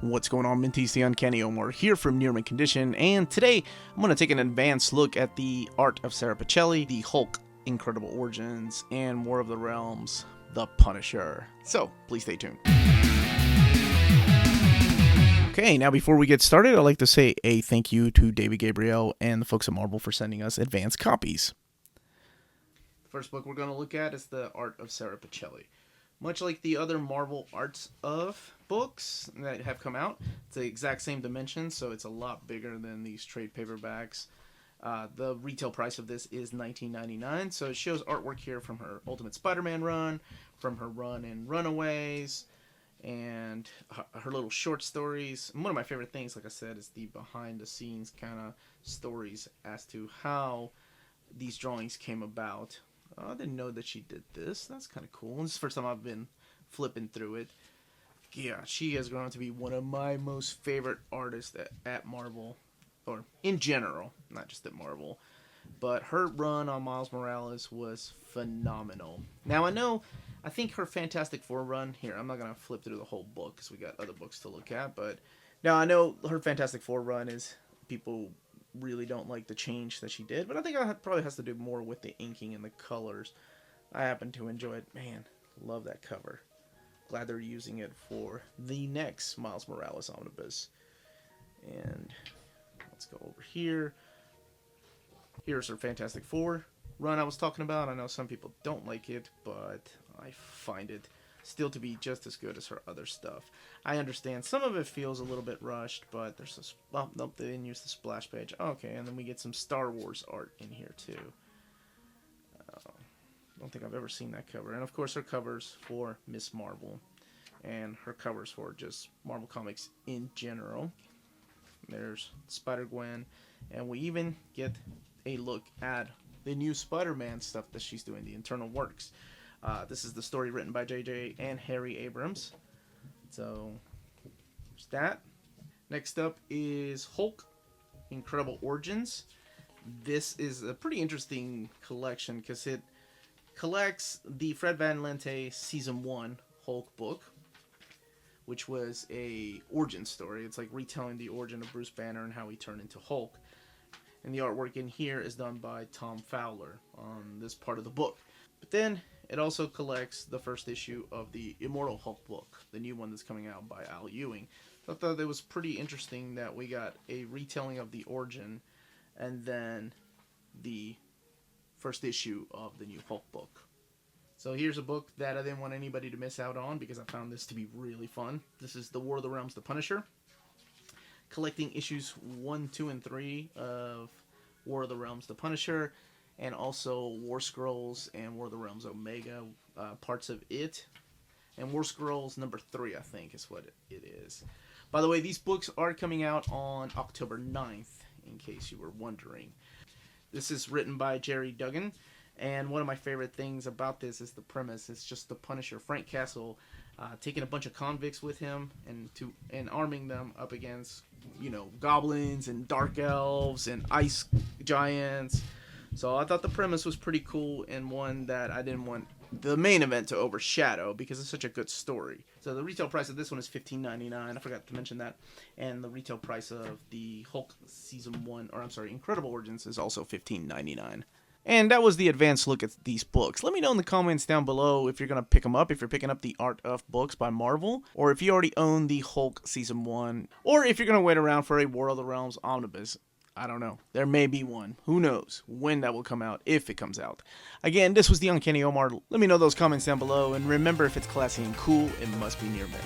What's going on, Minties? The Uncanny Omar here from Near Mint Condition, and today I'm going to take an advanced look at the art of Sara Pichelli, the Hulk, Incredible Origins, and War of the Realms, The Punisher. So, please stay tuned. Okay, now before we get started, I'd like to say a thank you to David Gabriel and the folks at Marvel for sending us advanced copies. The first book we're going to look at is The Art of Sara Pichelli. Much like the other Marvel Arts of books that have come out, it's the exact same dimensions, so it's a lot bigger than these trade paperbacks. The retail price of this is $19.99, so it shows artwork here from her Ultimate Spider-Man run, from her run in Runaways, and her little short stories. And one of my favorite things, like I said, is the behind-the-scenes kind of stories as to how these drawings came about. I didn't know that she did this. That's kind of cool. This is the first time I've been flipping through it. Yeah, she has grown to be one of my most favorite artists at Marvel, or in general, not just at Marvel. But her run on Miles Morales was phenomenal. Now, I think her Fantastic Four run, here, I'm not going to flip through the whole book because we got other books to look at, but now I know her Fantastic Four run is, people really don't like the change that she did, but I think it probably has to do more with the inking and the colors. I happen to enjoy it. Man, love that cover. Glad they're using it for the next Miles Morales omnibus. And let's go over here. Here's her Fantastic Four run I was talking about. I know some people don't like it, but I find it still to be just as good as her other stuff. I understand some of it feels a little bit rushed, but there's nope, they didn't use the splash page. Okay, and then we get some Star Wars art in here too. Don't think I've ever seen that cover. And of course her covers for Miss Marvel and her covers for just Marvel Comics in general. There's Spider-Gwen, and we even get a look at the new Spider-Man stuff that she's doing, the internal works. This is the story written by J.J. and Harry Abrams. So, there's that. Next up is Hulk, Incredible Origins. This is a pretty interesting collection because it collects the Fred Van Lente Season 1 Hulk book, which was a origin story. It's like retelling the origin of Bruce Banner and how he turned into Hulk. And the artwork in here is done by Tom Fowler on this part of the book. But then it also collects the first issue of the Immortal Hulk book, the new one that's coming out by Al Ewing. So I thought it was pretty interesting that we got a retelling of the origin and then the first issue of the new Hulk book. So here's a book that I didn't want anybody to miss out on because I found this to be really fun. This is the War of the Realms, The Punisher, collecting issues 1, 2, and 3 of War of the Realms, The Punisher, and also War Scrolls and War of the Realms Omega, parts of it. And War Scrolls number 3, I think, is what it is. By the way, these books are coming out on October 9th, in case you were wondering. This is written by Jerry Duggan, and one of my favorite things about this is the premise. It's just the Punisher, Frank Castle, taking a bunch of convicts with him and arming them up against, goblins and dark elves and ice giants. So I thought the premise was pretty cool, and one that I didn't want the main event to overshadow because it's such a good story. So the retail price of this one is $15.99. I forgot to mention that. And the retail price of the Hulk Incredible Origins is also $15.99. And that was the advanced look at these books. Let me know in the comments down below if you're going to pick them up, if you're picking up the Art of books by Marvel, or if you already own the Hulk Season 1, or if you're going to wait around for a War of the Realms omnibus. I don't know. There may be one. Who knows when that will come out, if it comes out. Again, this was the Uncanny Omar. Let me know those comments down below, and remember, if it's classy and cool, it must be Near Mint.